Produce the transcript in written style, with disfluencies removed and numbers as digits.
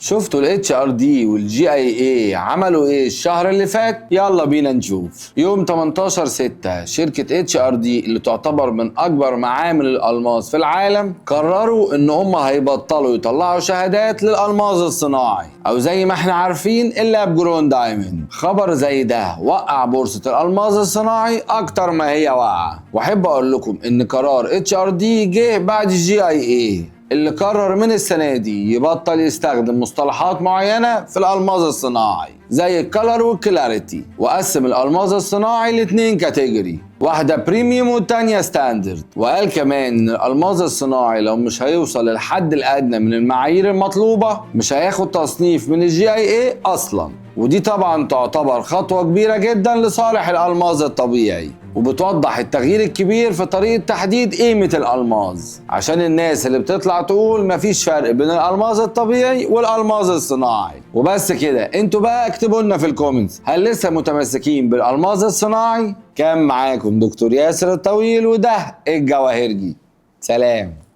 شفتوا الاتش ار دي والجي اي اي عملوا ايه الشهر اللي فات؟ يلا بينا نشوف. يوم 18/6 شركة اتش ار دي اللي تعتبر من اكبر معامل الالماس في العالم قرروا ان هم هيبطلوا يطلعوا شهادات للالماس الصناعي، او زي ما احنا عارفين اللاب جرون دايموند. خبر زي ده وقع بورصة الالماس الصناعي اكتر ما هي واقعة، واحب اقول لكم ان قرار اتش ار دي جه بعد الجي اي اي اللي قرر من السنة دي يبطل يستخدم مصطلحات معينة في الألماس الصناعي زي الكالر والكلاريتي، وقسم الألماس الصناعي لاتنين كاتيجوري، واحدة بريميوم والتانية ستاندرد. وقال كمان إن الألماس الصناعي لو مش هيوصل للحد الأدنى من المعايير المطلوبة مش هياخد تصنيف من الجي اي اي أصلا، ودي طبعا تعتبر خطوة كبيرة جدا لصالح الألماس الطبيعي، وبتوضح التغيير الكبير في طريقة تحديد قيمة الألماس عشان الناس اللي بتطلع تقول مفيش فرق بين الألماس الطبيعي والألماس الصناعي. وبس كده، انتوا بقى اكتبوا لنا في الكومنتس، هل لسه متمسكين بالألماس الصناعي؟ كان معاكم دكتور ياسر الطويل، وده الجواهرجي. سلام.